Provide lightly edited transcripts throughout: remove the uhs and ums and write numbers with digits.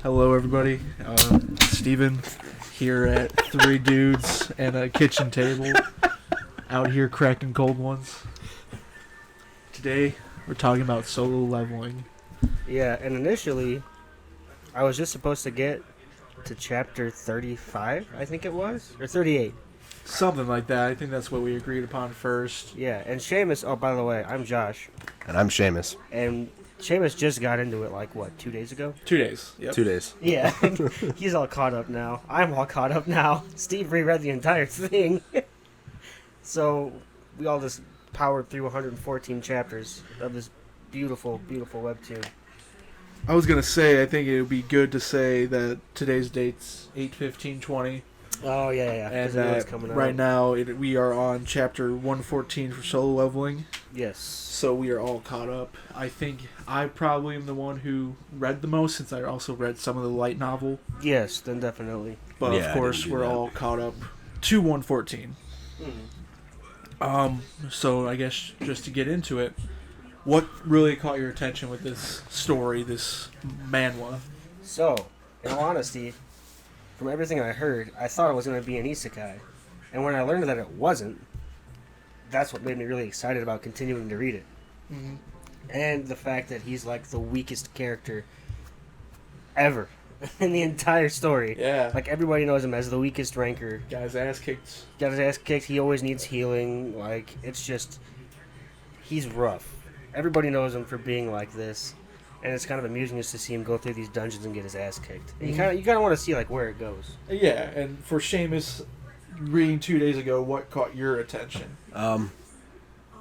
Hello, everybody. Steven here at Three Dudes and a Kitchen Table. Out here cracking cold ones. Today, we're talking about solo leveling. Yeah, and initially, I was just supposed to get to chapter 35, I think it was, or 38. Something like that. I think that's what we agreed upon first. Yeah, and Seamus, oh, by the way, I'm Josh, And I'm Seamus. and Seamus just got into it, 2 days ago? 2 days. Yep. 2 days. Yeah, he's all caught up now. I'm all caught up now. Steve reread the entire thing. So, we all just powered through 114 chapters of this beautiful, beautiful webtoon. I was going to say, I think it would be good to say that today's date's 8/15/20. Oh, yeah. And Because it's coming out. right now, we are on chapter 114 for solo leveling. Yes. So we are all caught up. I think I probably am the one who read the most, since I also read some of the light novel. Yes, then definitely. But Yeah, of I course, didn't do we're that. all caught up to 114. So I guess just to get into it, what really caught your attention with this story, this manhwa? So, in all honesty, from everything I heard, I thought it was going to be an isekai. And when I learned that it wasn't, that's what made me really excited about continuing to read it. Mm-hmm. And the fact that he's like the weakest character ever in the entire story. Yeah. Like, everybody knows him as the weakest ranker. Guy's ass kicked. Got his ass kicked, he always needs healing. Like, it's just, he's rough. Everybody knows him for being like this. And it's kind of amusing just to see him go through these dungeons and get his ass kicked. And you kind of want to see like where it goes. Yeah, and for Seamus, reading 2 days ago, what caught your attention?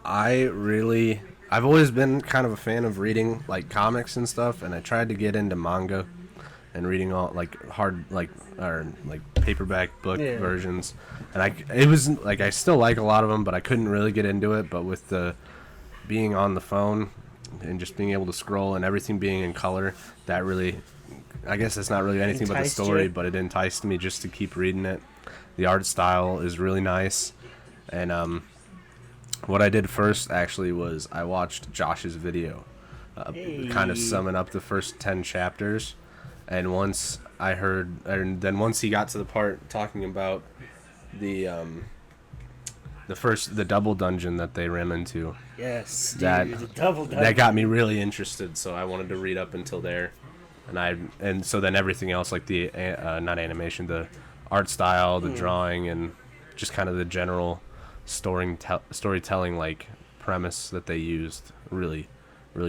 I've always been kind of a fan of reading like comics and stuff, and I tried to get into manga and reading all like paperback book Yeah. versions, and I still like a lot of them, but I couldn't really get into it. But with the being on the phone and just being able to scroll and everything being in color, that really, I guess it's not really anything but the Enticed story, you? but it enticed me just to keep reading it. The art style is really nice, and what I did first actually was I watched Josh's video, kind of summing up the first 10 chapters, and once he got to the part talking about the double dungeon that they ran into, Yes, dude, That- the double that got me really interested. So I wanted to read up until there, and so then everything else, like the not animation, the art style, the drawing, and just kind of the general storytelling like premise that they used really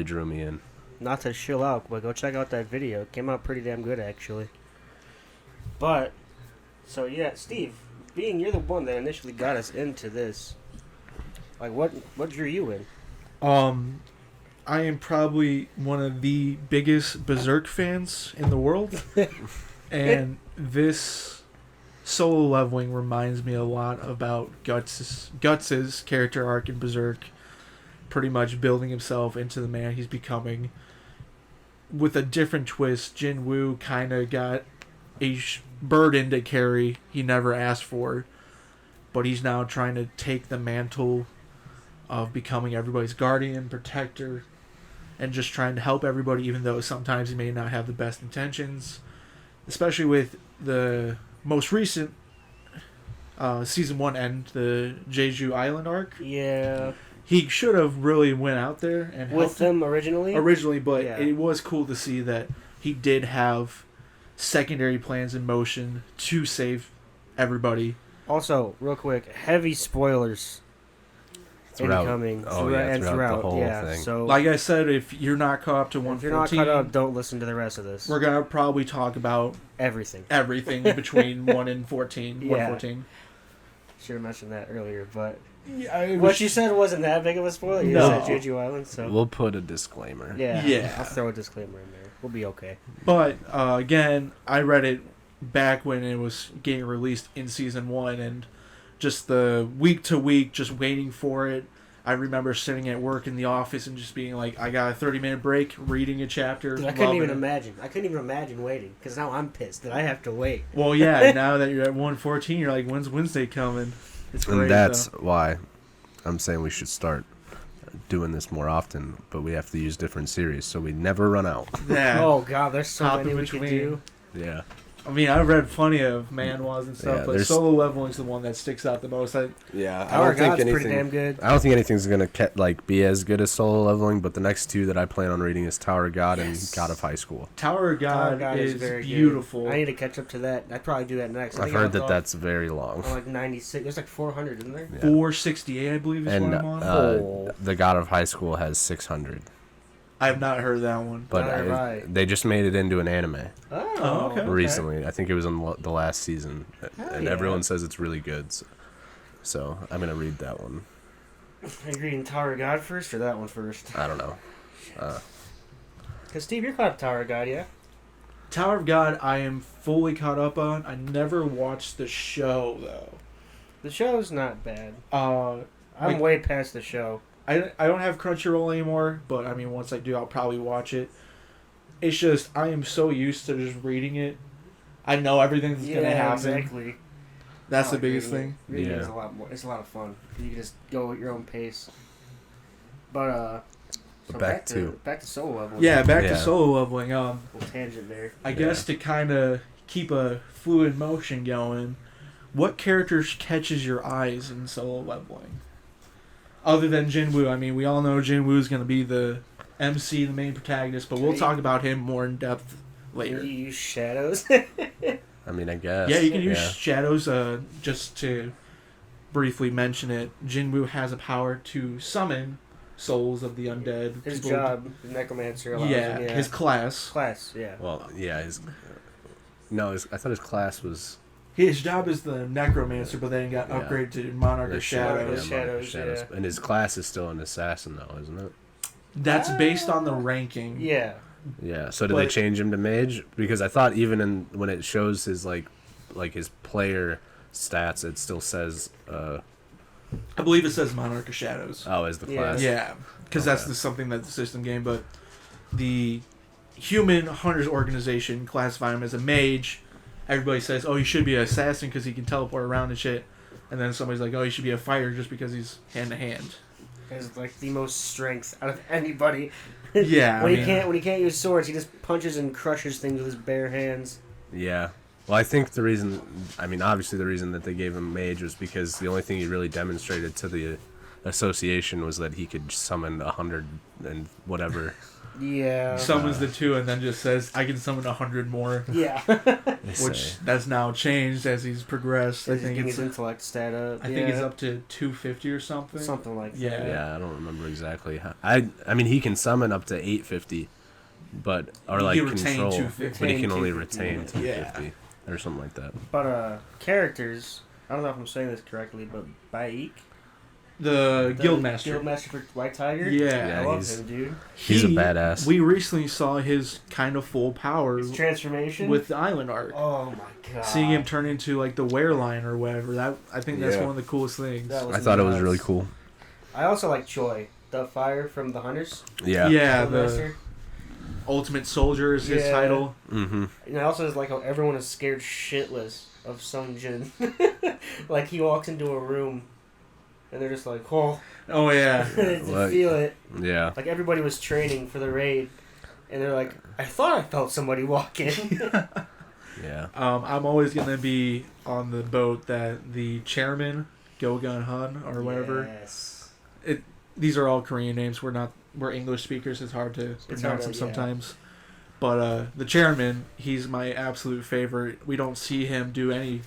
drew me in. Not to chill out, but go check out that video. It came out pretty damn good, actually. But, so yeah, Steve, being you're the one that initially got us into this, like what drew you in? I am probably one of the biggest Berserk fans in the world, and this solo leveling reminds me a lot about Guts's character arc in Berserk, pretty much building himself into the man he's becoming. With a different twist, Jin Woo kind of got a burden to carry he never asked for, but he's now trying to take the mantle of becoming everybody's guardian, protector, and just trying to help everybody, even though sometimes he may not have the best intentions. Especially with the most recent season 1 end, the Jeju Island arc. Yeah, He should have really went out there and with helped them them originally. but Yeah. it was cool to see that he did have secondary plans in motion to save everybody. Also, real quick, heavy spoilers incoming throughout the whole thing. So, Like I said, if you're not caught up to if you're not 114, caught up, don't listen to the rest of this. we're gonna probably talk about Everything. everything between 1 and 14. Yeah. 114. Should have mentioned that earlier, but Yeah, what you said wasn't that big of a spoiler. You No. said Jeju Island, so We'll put a disclaimer. Yeah. I'll throw a disclaimer in there. We'll be okay. But again, I read it back when it was getting released in season 1, and just the week to week, just waiting for it. I remember sitting at work in the office and just being like, I got a 30-minute break, reading a chapter. Dude, I couldn't even loving it. imagine. I couldn't even imagine waiting because now I'm pissed that I have to wait. Well, yeah, now that you're at 114, you're like, when's Wednesday coming? It's great. And that's though. why I'm saying we should start doing this more often, but we have to use different series, so we never run out. Yeah. Oh god, there's so Hop in many we could between. do. Yeah. I mean, I've read plenty of manhwas and stuff, Yeah, but there's- solo leveling's the one that sticks out the most. Yeah. Tower God's pretty damn good. I don't think anything's gonna be as good as solo leveling, but the next two that I plan on reading is Tower of God Yes. and God of High School. Tower of Tower God, of God is very beautiful. good. I need to catch up to that. I'd probably do that next. I I've think I heard left that off that's very long. on like 96. There's like 400, isn't there? Yeah. 468, I believe, is And what I'm on. Oh. the God of High School has 600, I have not heard that one. but All right. they just made it into an anime Oh, okay. recently. I think it was in the last season, and yeah. everyone says it's really good. So I'm gonna read that one. Are you reading Tower of God first or that one first? I don't know. Because Steve, you're caught up Tower of God, yeah? Tower of God, I am fully caught up on. I never watched the show though. The show's not bad. I'm I'm way past the show. I don't have Crunchyroll anymore, but I mean, once I do, I'll probably watch it. It's just I am so used to just reading it. I know everything that's gonna happen. exactly. That's I the like biggest reading thing. it. Reading Yeah. is a lot more. It's a lot of fun. You can just go at your own pace. But so back to- back to solo level. Yeah, back to Yeah. solo leveling. Little tangent there. I guess to kind of keep a fluid motion going, what characters catches your eyes in solo leveling? Other than Jinwoo, I mean, we all know Jinwoo is going to be the MC, the main protagonist, but we'll talk about him more in depth You later. use shadows. I mean, I guess. Yeah, you can use shadows. Just to briefly mention it, Jinwoo has a power to summon souls of the undead. His People- job, the necromancer. Allows Yeah, him, his class. class. Yeah. Well, yeah. I thought his class was His job is the necromancer, but then got Yeah. upgraded to Monarch the of Shadows. Shadows. Shadows, and his class is still an assassin, though, isn't it? That's based on the ranking. Yeah. Yeah. So did they But- change him to mage? Because I thought even when it shows his like his player stats, it still says I believe it says Monarch of Shadows. as the Yeah. class. Yeah, because that's something that the system game. But the Human Hunters Organization classify him as a mage. Everybody says, "Oh, he should be an assassin because he can teleport around and shit." And then somebody's like, "Oh, he should be a fighter just because he's hand to hand." Has like the most strength out of anybody. Yeah, when I he mean- can't use swords, he just punches and crushes things with his bare hands. Yeah. Well, I think obviously the reason that they gave him mage was because the only thing he really demonstrated to the association was that he could summon 100 and whatever. Yeah. Summons the two and then just says, "I can summon 100 more," Yeah. they which say. that's now changed as he's progressed. I He's think getting it's his intellect stat up. I think it's up to 250 or something. something like Yeah. that. Yeah, I don't remember exactly how. I mean, he can summon up to 850, but or He like can retain control, 250. but he can only 250, retain yeah. 250 or something like that. But characters. I don't know if I'm saying this correctly, but Baik, The Guildmaster. Guildmaster for White Tiger. Yeah, I love he's- him, dude. He's a badass. We recently saw his kind of full power His transformation with the Island Arc. Oh my god. Seeing him turn into like the wereline or whatever, that I think that's Yeah. one of the coolest things. That was I thought it was nuts. really cool. I also like Choi, the fire from the Hunters. Yeah. Yeah, the Guildmaster. Ultimate Soldier is his Yeah. title. Mm-hmm. And I also just like how everyone is scared shitless of Sung Jin. Like he walks into a room and they're just like, oh, Oh yeah. they Like- feel it. Yeah. Like everybody was training for the raid, and they're like, I thought I felt somebody walking. Yeah. I'm always gonna be on the boat that the chairman, Gogun Hun or whatever. Yes. These are all Korean names. We're English speakers. It's hard to hard pronounce to- them yeah. sometimes. But the chairman, he's my absolute favorite. We don't see him do any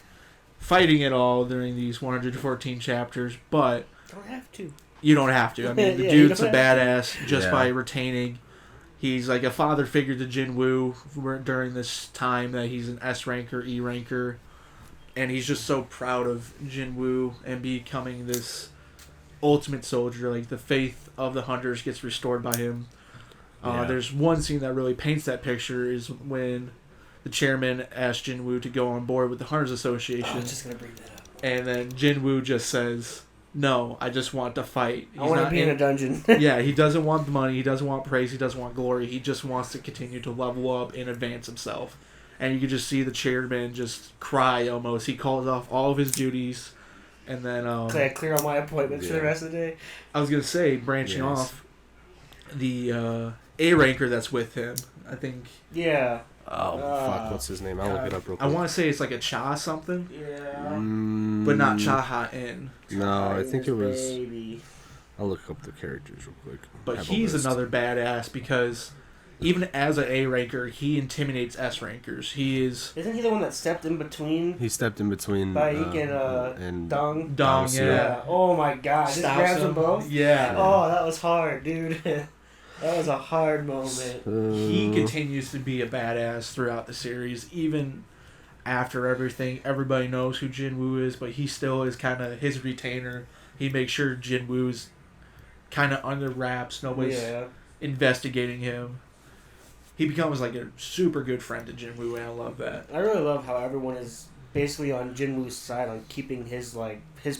fighting at all during these 114 chapters, but Don't have to. you don't have to. I mean, the Yeah, you dude's a don't have to. badass just Yeah. by retaining. He's like a father figure to Jinwoo during this time that he's an S ranker, E ranker, and he's just so proud of Jinwoo and becoming this ultimate soldier. Like the faith of the hunters gets restored by him. Yeah. There's one scene that really paints that picture is when the chairman asked Jinwoo to go on board with the Hunters I Association, was just gonna bring that up. and then Jinwoo just says, "No, I just want to fight." I want to not be in a dungeon. yeah, he doesn't want the money, he doesn't want praise, he doesn't want glory. He just wants to continue to level up and advance himself. And you can just see the chairman just cry almost. He calls off all of his duties And then clear all my appointments for the rest of the day. I was gonna say, branching off, the A ranker that's with him, I think. Yeah. Oh fuck! What's his name? I'll look it up real quick. I want to say it's like a Cha something, Yeah. but not Cha Ha In. No, I think it was. Baby. I'll look up the characters real quick. But Have a he's list. another badass because even as an A ranker, he intimidates S rankers. He is Isn't he the one that stepped in between He stepped in between Baik and Dong? Dong, Dong, yeah. Oh my god. Just Stops grabs them him. both? Yeah. Oh, that was hard, dude. That was a hard moment. He continues to be a badass throughout the series, even after everything. Everybody knows who Jin Woo is, but he still is kind of his retainer. He makes sure Jin Woo's kind of under wraps. Nobody's investigating him. He becomes like a super good friend to Jin Woo, and I love that. I really love how everyone is basically on Jin Woo's side on keeping his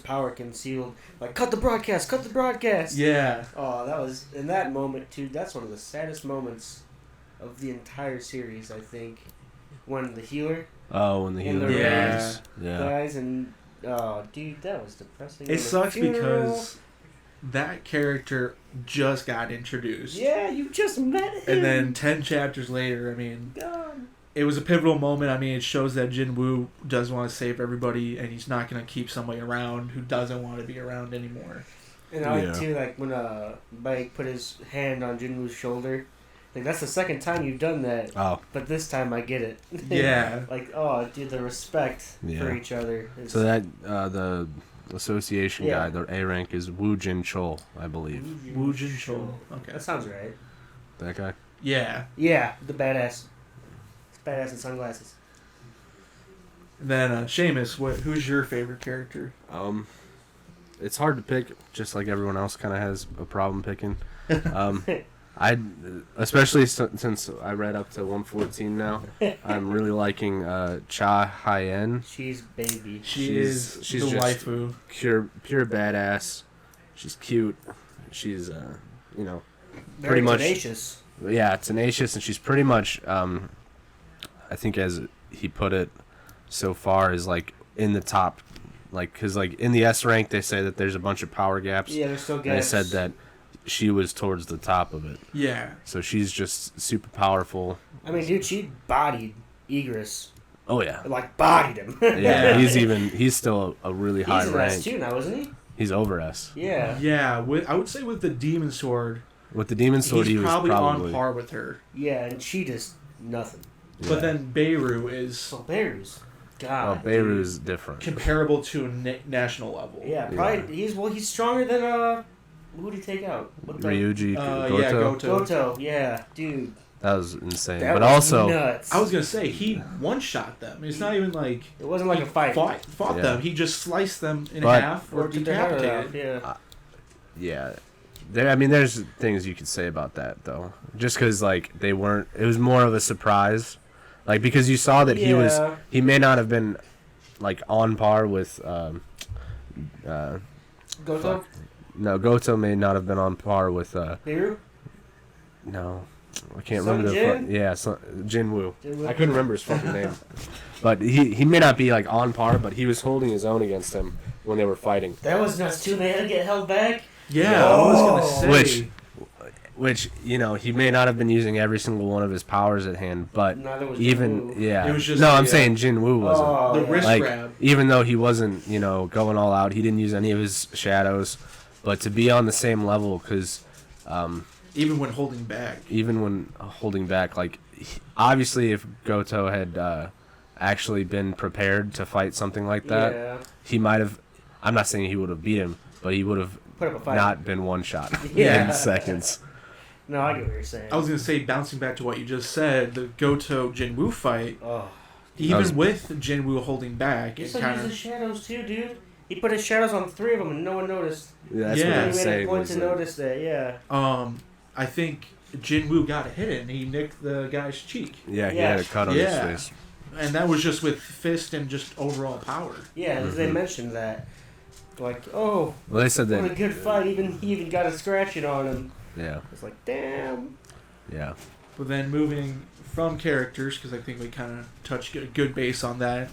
power concealed. Like, cut the broadcast! Yeah. Oh, that was in that moment too. That's one of the saddest moments of the entire series, I think. When the healer Oh, when the healer Yeah. dies. Yeah. dies, and oh, dude, that was depressing. It And the sucks funeral. because that character just got introduced. Yeah, you just met him. And then 10 chapters later, I mean, God. it was a pivotal moment. I mean, it shows that Jin Woo does want to save everybody, and he's not going to keep somebody around who doesn't want to be around anymore. And I Yeah. like too, like when Baik put his hand on Jin Woo's shoulder. Like, that's the second time you've done that, Oh, but this time I get it. Yeah. Like, oh, dude, the respect for Yeah. each other. Is so that the association Yeah. guy, the A rank is Woo Jin Chol, I believe. Woo Jin Chol. Okay. That sounds right. That guy. Yeah. Yeah, the badass. Badass in sunglasses. And then, Seamus, who's your favorite character? It's hard to pick, just like everyone else kind of has a problem picking. I, especially since I read up to 114 now, I'm really liking Cha Hyen. She's baby. She's She's the just- waifu. Pure badass. She's cute. She's Very pretty much- tenacious. yeah, tenacious, and she's pretty much I think as he put it so far is like in the top, like because like in the S rank they say that there's a bunch of power gaps. Yeah, there's still And they gaps. said that she was towards the top of it. Yeah. So she's just super powerful. I mean, dude, she bodied Egress. Oh yeah. Like, bodied him. Yeah, he's still a really high He's an rank. S too now, isn't he? He's over S. Yeah. Yeah, I would say with the Demon Sword, With the demon sword, he's he was probably probably on par with her. Yeah, and she just nothing. Yeah. But then Beirut is So Beirut's, Oh, God. Beirut's different. comparable to a national level. Yeah, probably he's stronger than who did he take out? What the Ryuji Goto. Yeah, Goto. Goto, yeah, dude. That was insane. That But was also, nuts. I was gonna say he one-shot them. It's not even like It wasn't like he a fight. fought Yeah. them. He just sliced them in But- half or Took their head off, decapitated. yeah. yeah, there's things you could say about that though. Just because like they weren't, it was more of a surprise, like because you saw that Yeah. he may not have been like on par with Goto, no, Goto may not have been on par with Beirut, no, I can't Son remember the Jin? Jin Woo. Jin Woo. I couldn't remember his fucking name. But he may not be like on par, but he was holding his own against him when they were fighting. That was nuts too. They had to get held back. Yeah, I was gonna Oh. say. Which he may not have been using every single one of his powers at hand, but Neither was even Jin Woo. yeah. It was just no, I'm the, saying Jin Woo wasn't. Oh, the yeah. wrist Like grab. even though he wasn't going all out, he didn't use any of his shadows. But to be on the same level, because Even when holding back. even when holding back, like obviously if Goto had actually been prepared to fight something like that, Yeah. he might have. I'm not saying he would have beat him, but he would have Put up a fight. not been one shot Yeah. in seconds. No, I get what you're saying. I was gonna say, bouncing back to what you just said, the Goto Jinwoo fight. Oh. Even was- with Jinwoo holding back, He it still kind uses of shadows too, dude. He put his shadows on 3 of them and no one noticed. Yeah, that's Yeah. what He I'm made a saying. point was to that- notice that, yeah. I think Jinwoo got hidden. He nicked the guy's cheek, Yeah, he Yeah. had a cut on Yeah. his face. and that was just with fist and just overall power. Yeah, they Mhm. mentioned that. Like, oh, Well, they said what a that. good fight. He even got a scratching on him. Yeah, It's like, damn. yeah. But then moving from characters, because I think we kind of touched a good base on that.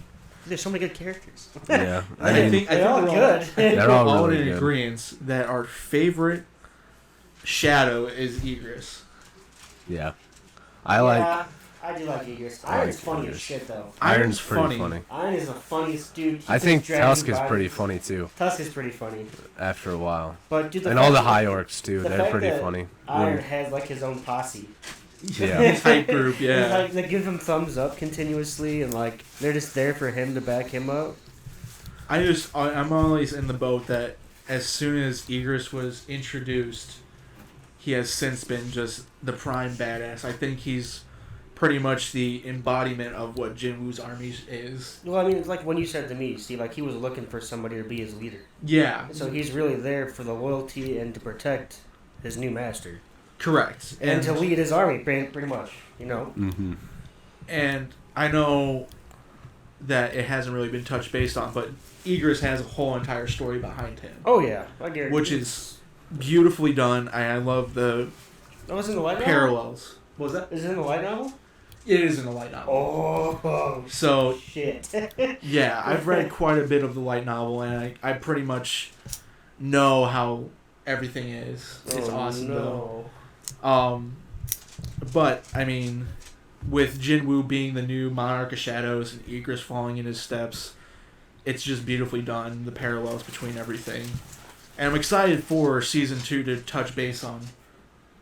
There's so many good characters. Yeah, I think They're all we're good. They're all all really in good. agreement that our favorite shadow is Egress. Yeah, I like Yeah, I do like Egress. I Iron's like funny Egress. as shit, though. Iron's pretty funny. Iron is the funniest dude. He I think keeps dragging Tusk is bodies. pretty funny too. Tusk is pretty funny. After a while, But dude, and all the fact high that- orcs too. the They're fact pretty that funny. Iron When- has like his own posse. Yeah. His hype group, It's yeah. like they give him thumbs up continuously, and like they're just there for him to back him up. I'm always in the boat that as soon as Egress was introduced, he has since been just the prime badass. I think he's pretty much the embodiment of what Jinwoo's army is. Well, I mean, it's like when you said to me, Steve, like he was looking for somebody to be his leader. Yeah, So he's really there for the loyalty and to protect his new master correct. and to lead his army, pretty much. You know. Mhm. And I know that it hasn't really been touched based on, but Egress has a whole entire story behind him, Oh yeah, I guarantee. which is beautifully done. I love the Oh, it's in the light novel. parallels. What was that? Is it in the light novel? It is in the light novel. Oh So shit. yeah, I've read quite a bit of the light novel, and I pretty much know how everything is. It's Oh, awesome no. though. But I mean, with Jinwoo being the new Monarch of Shadows and Egress following in his steps, it's just beautifully done. The parallels between everything, and I'm excited for season 2 to touch base on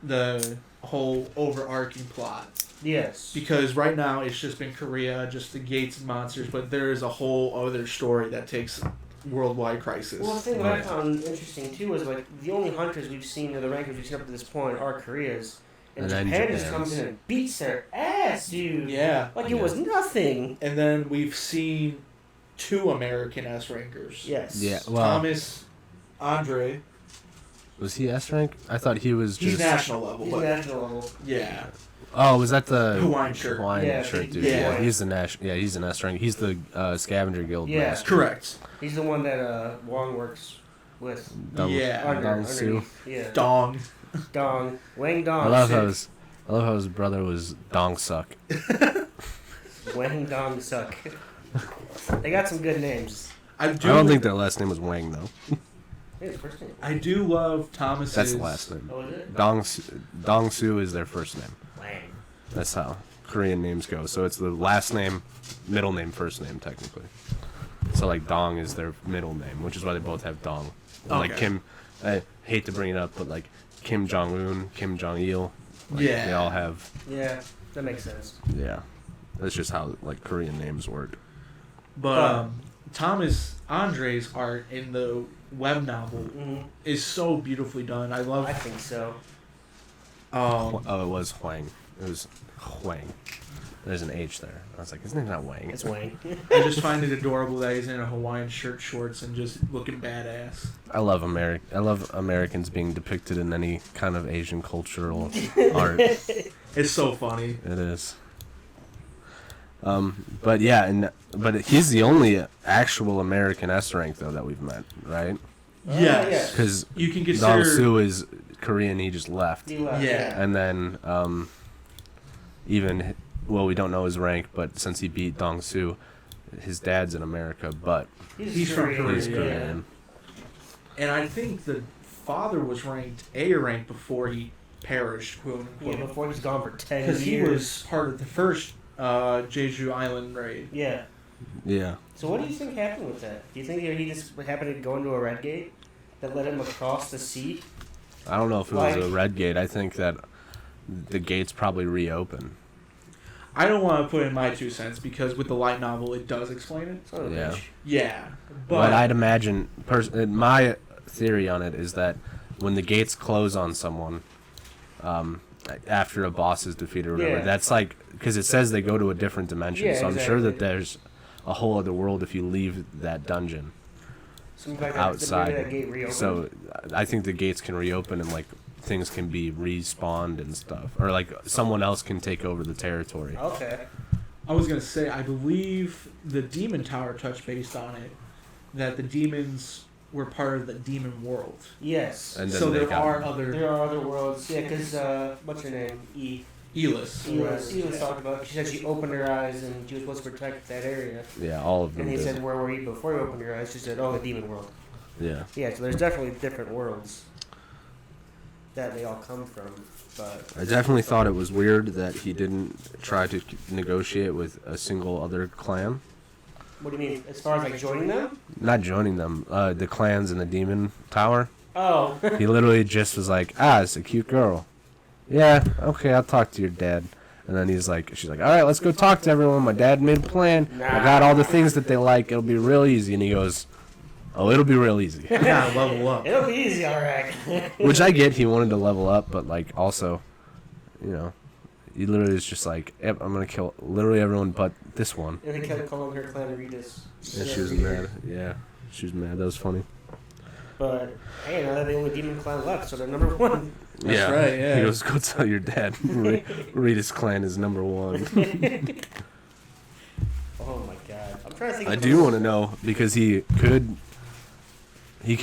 the whole overarching plot. Yes. Because right now it's just been Korea, just the gates and monsters, but there is a whole other story that takes worldwide crisis. Well, the thing that I Right. found interesting too is like the only hunters we've seen, or the rankers we've seen up to this point, are Korea's, and And then Japan just Japan's. comes in and beats their ass, dude. Yeah. Like it was nothing. And then we've seen 2 American S rankers. Yes. Yeah. Well, Thomas Andre. was he S rank? I thought he was He's just. national level, He's but national level. yeah. Oh, was that the Hawaiian shirt. Hawaiian Yeah, shirt, big dude. Yeah. Yeah, he's the yeah, he's an S rank. He's the Scavenger Guild Yeah. master. Correct. He's the one that Wong works with. Yeah. Underneath. Sue. Yeah. Dong. Dong. Wang Dong. I love Sick. how his brother was Dong Suck. Wang Dong Suck. They got some good names. I I don't think their last name was Wang though. His first name. I do love Thomas's. That's the last name. Oh, is it? Dong Su is their first name. Wang. That's how Korean names go. So it's the last name, middle name, first name technically. So like Dong is their middle name, which is why they both have Dong. And, Like Okay. Kim, I hate to bring it up, but like Kim Jong Un, Kim Jong Il, like, Yeah. they all have. Yeah, that makes sense. Yeah, that's just how like Korean names work. But But- Thomas Andre's art in the web novel Mm-hmm. is so beautifully done. I love. I think so. Um, Oh, it was Huang. It was Huang. There's an H there. I was like, his name's not Wang. It's Wang. I just find it adorable that he's in a Hawaiian shirt, shorts, and just looking badass. I love Americans being depicted in any kind of Asian cultural art. It's so funny. It is. But yeah, but he's the only actual American S rank though that we've met, right? Yes. Because You can Dong consider. Su is Korean. He just left, He left, Yeah. and then even we don't know his rank, but since he beat Dong Su, his dad's in America, but He's from Korea. he's Yeah. Korean. And I think the father was ranked A rank before he perished, quote Yeah, unquote. before he's gone for 10 Because years. he was part of the first Jeju Island raid. Yeah. Yeah. So what do you think happened with that? Do you think he just happened to go into a red gate that led him across the sea? I don't know if it was a Like- red gate. I think that the gates probably reopen. I don't want to put in my 2 cents because with the light novel it does explain it. Son of a Yeah. bitch. Yeah, But I'd imagine, my theory on it is that when the gates close on someone, after a boss is defeated or whatever, Yeah. that's like, because it says they go to a different dimension, Yeah, so I'm sure that exactly. there's a whole other world if you leave that dungeon So maybe that outside. gate reopened. So I think the gates can reopen and like things can be respawned and stuff, or like someone else can take over the territory. Okay. I was gonna say I believe the Demon Tower touched based on it, that the demons were part of the demon world. Yes. And then So they there got- are other. There are other worlds. Yeah, because, what's her name? Elis. Elis talked about. She said she opened her eyes and she was supposed to protect that area. Yeah, all of them. And he did. said, "Where were you before you opened your eyes?" She said, "Oh, the demon world." Yeah. Yeah, so there's definitely different worlds that they all come from. But I definitely thought it was weird that he didn't try to negotiate with a single other clan. what do you mean? As far as like joining them? Not joining them, the clans in the demon tower. Oh. He literally just was like, it's a cute girl. Yeah, okay, I'll talk to your dad. And then she's like, all right, let's go talk to everyone. My dad made a plan. I got all the things that they like. It'll be real easy. And he goes, it'll be real easy. You gotta level up. It'll be easy, all right. Which I get. He wanted to level up, but like also, he literally was just like, yep, I'm gonna kill literally everyone but this one. And he kept calling her clan Regis. And she was mad. Yeah, she was mad. That was funny. But hey, now they're the only demon clan left, so they're number one. That's right, yeah. He goes, go tell your dad. Rita's clan is number one. Oh my god. I'm trying to think I of do want to know because he could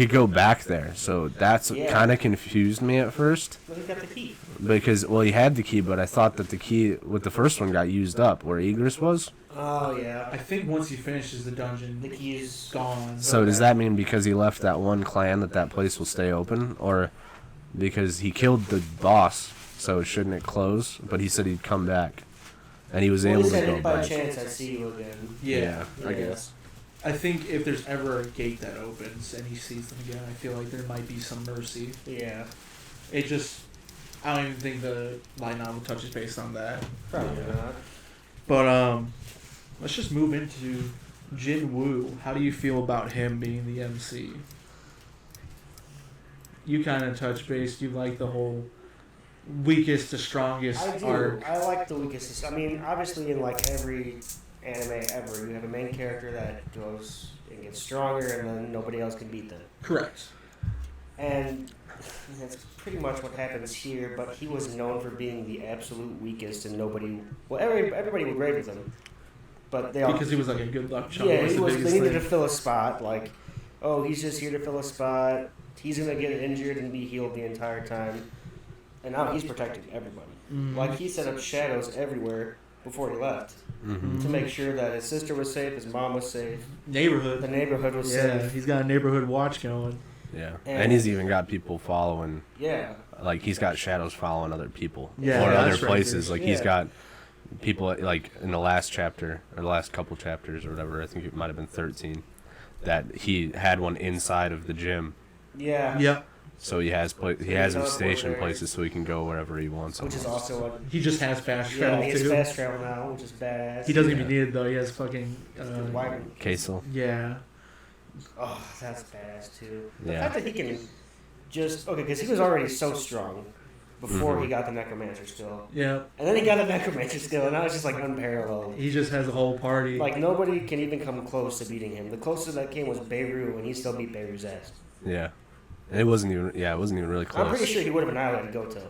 go back there. So that's Yeah. kind of confused me at first. Well, he got the key. Because, he had the key, but I thought that the key with the first one got used up where Igris was. Oh yeah. I think once he finishes the dungeon, The key is gone. So does that mean because he left that one clan that place will stay open? Or because he killed the boss, so shouldn't it close? But he said he'd come back. And he was Well, able he to said go if by back. chance I see you again. Yeah, I guess. I think if there's ever a gate that opens and he sees them again, I feel like there might be some mercy. Yeah. It just, I don't even think the light novel touches base on that. Probably not. But let's just move into Jin Woo. How do you feel about him being the MC? You kind of touch base. You like the whole weakest to strongest I do. arc. I like the weakest. I mean, obviously, in like every anime ever, you have a main character that goes and gets stronger, and then nobody else can beat them. Correct. And that's pretty much what happens here. But he was known for being the absolute weakest, and nobody. Well, everybody would rave with him, but they all Because he was like a good luck charm. yeah, was he the was. biggest They needed to thing. fill a spot. Like, oh, he's just here to fill a spot. He's gonna get injured and be healed the entire time. And now he's protecting everybody. Mhm. Like, he set up shadows everywhere before he left Mm-hmm. to make sure that his sister was safe, his mom was safe, Neighborhood. the neighborhood was Yeah, safe. he's got a neighborhood watch going. Yeah. And- And he's even got people following. Yeah. Like, he's got shadows following other people. Yeah, or other that's right. places. Like, he's Yeah. got people, like, in the last chapter, or the last couple chapters or whatever, I think it might have been 13, that he had one inside of the gym. Yeah. Yep. So he has him teleport stationed there. places so he can go wherever he wants. Which is almost. also what. He just has fast Yeah, travel he has too. fast travel now, which is badass. He doesn't Yeah. even need it though. He has fucking. Why- Kaisel. Yeah. Oh, that's badass too. The Yeah. fact that he can just okay, because he was already so strong before Mhm. he got the necromancer skill, Yeah. and then he got the necromancer skill, and now it's just like unparalleled. He just has a whole party. Like nobody can even come close to beating him. The closest that came was Beirut, and he still beat Beirut's ass. Yeah. It wasn't even really close. I'm pretty sure he would have annihilated Goto.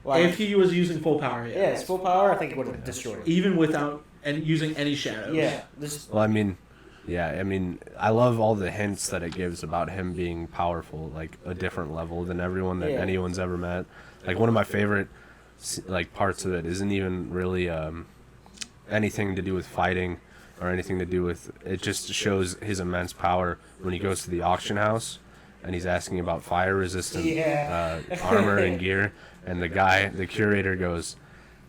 if he was using full power, yeah. yeah, his full power, I think he would have destroyed him. Even without using any shadows. Yeah, this, Well, I mean, I love all the hints that it gives about him being powerful, like a different level than everyone that Yeah. anyone's ever met. Like one of my favorite, like parts of it isn't even really anything to do with fighting or anything to do with. It just shows his immense power when he goes to the auction house and he's asking about fire resistant Yeah. armor and gear, and the curator goes.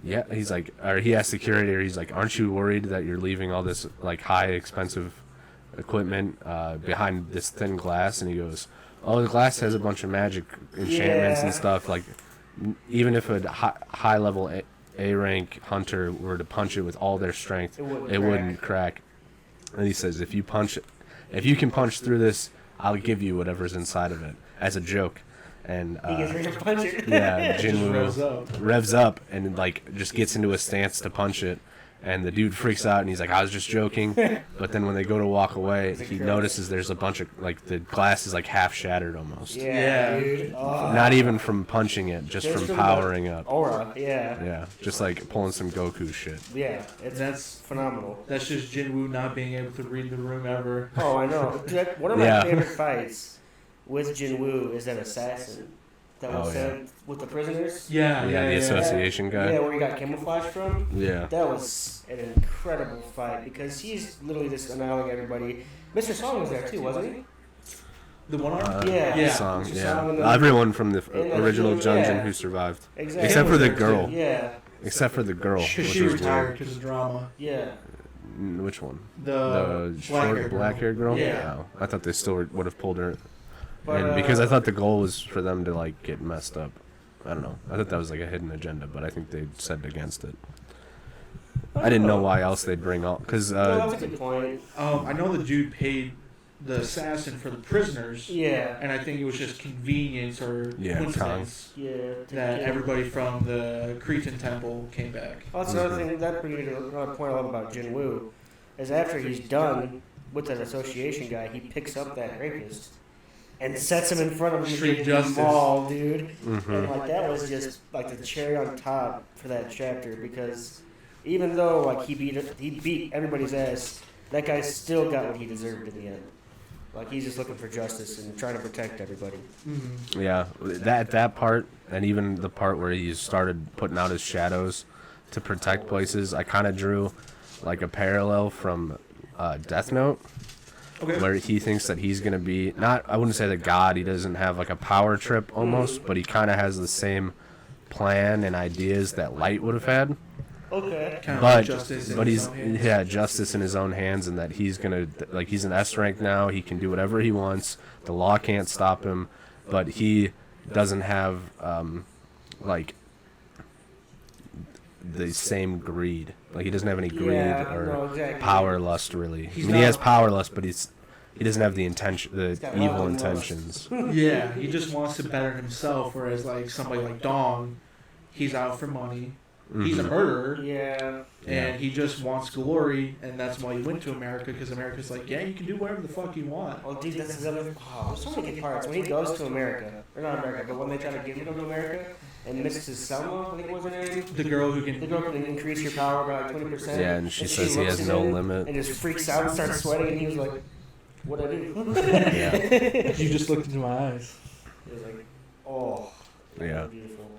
Yeah, he's like, or he asked the curator, he's like, aren't you worried that you're leaving all this like high expensive equipment behind this thin glass? And he goes, oh, the glass has a bunch of magic enchantments Yeah. and stuff. Like, even if a high level A rank hunter were to punch it with all their strength, It it wouldn't wouldn't crack. And he says, if you can punch through this, I'll give you whatever's inside of it as a joke. And he gets ready to punch it. yeah, Just revs Jinwoo up. revs up and like just gets into a stance to punch it, and the dude freaks out and he's like, I was just joking. But then when they go to walk away, he notices there's a bunch of like the glass is like half shattered almost. Yeah, Yeah. dude. Oh. Not even from punching it, just from the powering up. Aura, yeah. Yeah, just like pulling some Goku shit. Yeah, it's That's phenomenal. that's just Jinwoo not being able to read the room ever. Oh, I know. Dude, one of my Yeah. favorite fights with Jinwoo is an assassin. that was sent with the prisoners. Yeah, Yeah, the association guy. Yeah, where he got camouflage from. Yeah. That was an incredible fight because he's literally just annihilating everybody. Mr. Song was there too, wasn't he? The one arm? Yeah. Yeah. Song, Song yeah. and the- Everyone from the and the- original dungeon yeah. who survived. Exactly. Except for was the there, girl. too. Yeah. Except for the girl. Because which she was retired weird. because of drama. Yeah. Which one? The short black-haired girl? Yeah. Oh, I thought they still would have pulled her. But, And because I thought the goal was for them to, like, get messed up. I don't know. I thought that was, like, a hidden agenda, but I think they said against it. I didn't know why else they'd bring all... Because, No, that's a good point. I know the dude paid the assassin for the prisoners. Yeah. And I think it was just convenience or Yeah, coincidence Yeah. that everybody from the Cretan temple came back. Well, that's another thing that brings me to another point I love about Jin Woo, is after he's done with that association guy, he picks up that rapist and sets him in front of him Street and justice. maul, dude. Mm-hmm. And like that was just like the cherry on top for that chapter because even though like he beat everybody's ass, that guy still got what he deserved in the end. Like he's just looking for justice and trying to protect everybody. Mm-hmm. Yeah, that part, and even the part where he started putting out his shadows to protect places, I kind of drew like a parallel from Death Note, Okay. where he thinks that he's gonna be not, I wouldn't say the god, he doesn't have like a power trip almost, but he kind of has the same plan and ideas that Light would have had. Okay. Kind of But like justice in his he's own hands. justice in his own hands, and that he's gonna, like, he's an S rank now. He can do whatever he wants. The law can't stop him, but he doesn't have like the same greed. Like, he doesn't have any greed Yeah, or no, exactly. power lust really. He's I mean, he has not- power lust, but he doesn't have the intention, the got evil lust. intentions. Yeah, he just wants to better himself, whereas like somebody like Dong, he's out for money. He's a Mhm. murderer, Yeah. and he just wants glory, and that's why he went to America, because America's like, yeah, you can do whatever the fuck you want. Oh, dude, that's his other. Oh, there's so many good parts. When he goes to America, or not America, but when they try to give him to America, and Mrs. Selma, I think was her name. The girl who The can, girl can increase your power by like 20%. Yeah, and she says he looks has at no him limit. And just freaks out and starts sweating, and he was like, "What'd I do?" Yeah, you just looked into my eyes. He was like, "Oh, yeah. beautiful."